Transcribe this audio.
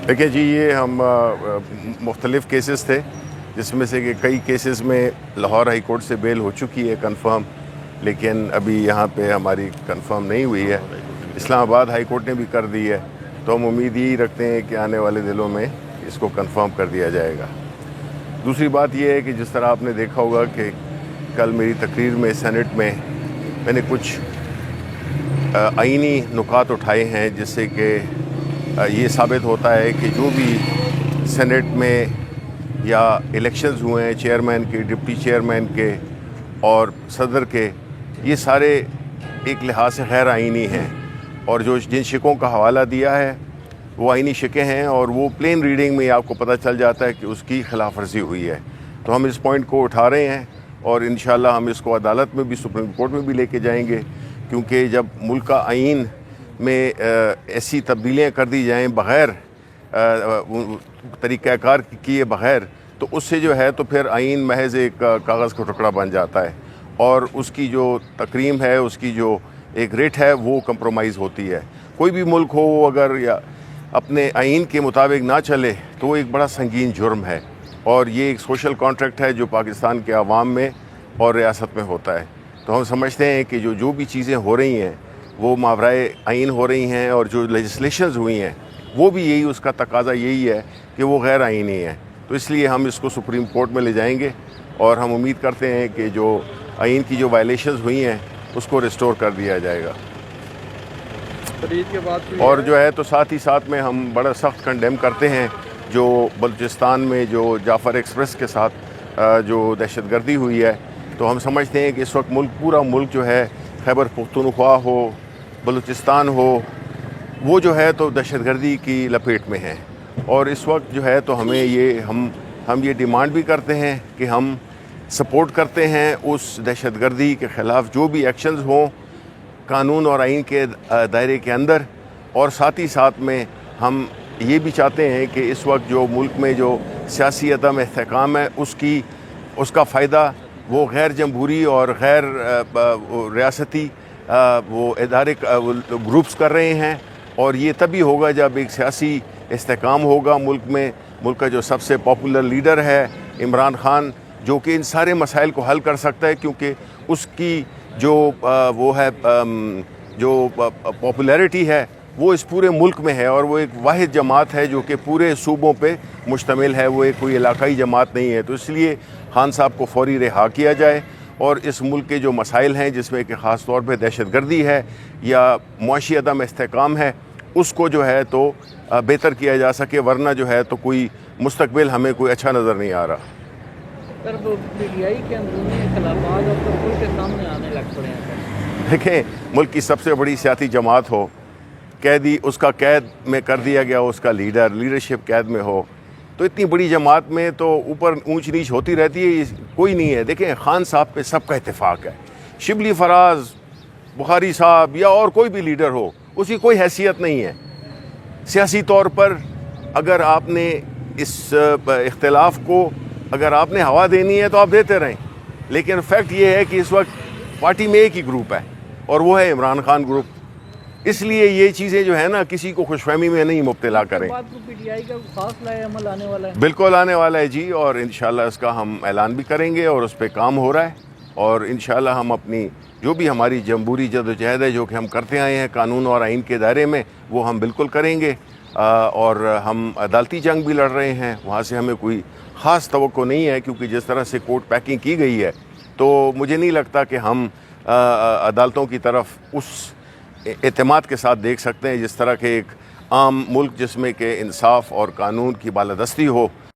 دیکھیں جی، یہ ہم مختلف کیسز تھے، جس میں سے کہ کئی کیسز میں لاہور ہائی کورٹ سے بیل ہو چکی ہے کنفرم، لیکن ابھی یہاں پہ ہماری کنفرم نہیں ہوئی ہے۔ اسلام آباد ہائی کورٹ نے بھی کر دی ہے، تو ہم امید یہی رکھتے ہیں کہ آنے والے دنوں میں اس کو کنفرم کر دیا جائے گا۔ دوسری بات یہ ہے کہ جس طرح آپ نے دیکھا ہوگا کہ کل میری تقریر میں سینٹ میں نے کچھ آئینی نکات اٹھائے ہیں، جس سے کہ یہ ثابت ہوتا ہے کہ جو بھی سینٹ میں یا الیکشنز ہوئے ہیں چیئرمین کے، ڈپٹی چیئرمین کے اور صدر کے، یہ سارے ایک لحاظ سے غیر آئینی ہیں، اور جن شکوں کا حوالہ دیا ہے وہ آئینی شکیں ہیں، اور وہ پلین ریڈنگ میں آپ کو پتہ چل جاتا ہے کہ اس کی خلاف ورزی ہوئی ہے۔ تو ہم اس پوائنٹ کو اٹھا رہے ہیں، اور انشاءاللہ ہم اس کو عدالت میں بھی، سپریم کورٹ میں بھی لے کے جائیں گے، کیونکہ جب ملک کا آئین میں ایسی تبدیلیاں کر دی جائیں بغیر طریقہ کار کیے بغیر، تو اس سے جو ہے تو پھر آئین محض ایک کاغذ کا ٹکڑا بن جاتا ہے، اور اس کی جو تکریم ہے، اس کی جو ایک ریٹ ہے، وہ کمپرومائز ہوتی ہے۔ کوئی بھی ملک ہو، وہ اگر یا اپنے آئین کے مطابق نہ چلے تو وہ ایک بڑا سنگین جرم ہے، اور یہ ایک سوشل کانٹریکٹ ہے جو پاکستان کے عوام میں اور ریاست میں ہوتا ہے۔ تو ہم سمجھتے ہیں کہ جو بھی چیزیں ہو رہی ہیں وہ ماورائے آئین ہو رہی ہیں، اور جو لیجسلیشنز ہوئی ہیں وہ بھی یہی، اس کا تقاضا یہی ہے کہ وہ غیر آئینی ہے۔ تو اس لیے ہم اس کو سپریم کورٹ میں لے جائیں گے، اور ہم امید کرتے ہیں کہ جو آئین کی جو وائلیشنز ہوئی ہیں اس کو ریسٹور کر دیا جائے گا۔ اور جو ہے تو ساتھ ہی ساتھ میں ہم بڑا سخت کنڈیم کرتے ہیں جو بلوچستان میں جو جعفر ایکسپریس کے ساتھ جو دہشت گردی ہوئی ہے۔ تو ہم سمجھتے ہیں کہ اس وقت پورا ملک جو ہے، خیبر پختونخوا ہو، بلوچستان ہو، وہ جو ہے تو دہشت گردی کی لپیٹ میں ہیں، اور اس وقت جو ہے تو ہمیں ہم یہ ڈیمانڈ بھی کرتے ہیں کہ ہم سپورٹ کرتے ہیں اس دہشت گردی کے خلاف جو بھی ایکشنز ہوں قانون اور آئین کے دائرے کے اندر، اور ساتھ ہی ساتھ میں ہم یہ بھی چاہتے ہیں کہ اس وقت جو ملک میں جو سیاسی عدم استحکام ہے، اس کا فائدہ وہ غیر جمہوری اور غیر ریاستی وہ ادارے گروپس کر رہے ہیں، اور یہ تبھی ہوگا جب ایک سیاسی استحکام ہوگا ملک میں۔ ملک کا جو سب سے پاپولر لیڈر ہے عمران خان، جو کہ ان سارے مسائل کو حل کر سکتا ہے، کیونکہ اس کی جو وہ ہے جو پاپولیرٹی ہے وہ اس پورے ملک میں ہے، اور وہ ایک واحد جماعت ہے جو کہ پورے صوبوں پہ مشتمل ہے، وہ ایک کوئی علاقائی جماعت نہیں ہے۔ تو اس لیے خان صاحب کو فوری رہا کیا جائے، اور اس ملک کے جو مسائل ہیں، جس میں کہ خاص طور پہ دہشت گردی ہے یا معاشی عدم استحکام ہے، اس کو جو ہے تو بہتر کیا جا سکے، ورنہ جو ہے تو کوئی مستقبل ہمیں کوئی اچھا نظر نہیں آ رہا۔ سر، پی ٹی آئی کے اندرونی اختلافات اب تو کھل کے سامنے آنے لگ پڑے ہیں۔ دیکھیں، ملک کی سب سے بڑی سیاسی جماعت ہو، قیدی اس کا قید میں کر دیا گیا، اس کا لیڈرشپ قید میں ہو، تو اتنی بڑی جماعت میں تو اوپر اونچ نیچ ہوتی رہتی ہے، کوئی نہیں ہے۔ دیکھیں، خان صاحب پہ سب کا اتفاق ہے، شبلی فراز، بخاری صاحب یا اور کوئی بھی لیڈر ہو، اس کی کوئی حیثیت نہیں ہے سیاسی طور پر۔ اگر آپ نے اس اختلاف کو اگر آپ نے ہوا دینی ہے تو آپ دیتے رہیں، لیکن فیکٹ یہ ہے کہ اس وقت پارٹی میں ایک ہی گروپ ہے، اور وہ ہے عمران خان گروپ۔ اس لیے یہ چیزیں جو ہے نا، کسی کو خوش فہمی میں نہیں مبتلا کریں۔ پی ٹی آئی کا خاص لائے عمل آنے والا ہے؟ بالکل آنے والا ہے جی، اور انشاءاللہ اس کا ہم اعلان بھی کریں گے، اور اس پہ کام ہو رہا ہے، اور انشاءاللہ ہم اپنی جو بھی ہماری جمہوری جدوجہد ہے جو کہ ہم کرتے آئے ہیں قانون اور آئین کے دائرے میں، وہ ہم بالکل کریں گے، اور ہم عدالتی جنگ بھی لڑ رہے ہیں، وہاں سے ہمیں کوئی خاص توقع نہیں ہے، کیونکہ جس طرح سے کورٹ پیکنگ کی گئی ہے تو مجھے نہیں لگتا کہ ہم عدالتوں کی طرف اس اعتماد کے ساتھ دیکھ سکتے ہیں جس طرح کہ ایک عام ملک جس میں کہ انصاف اور قانون کی بالادستی ہو۔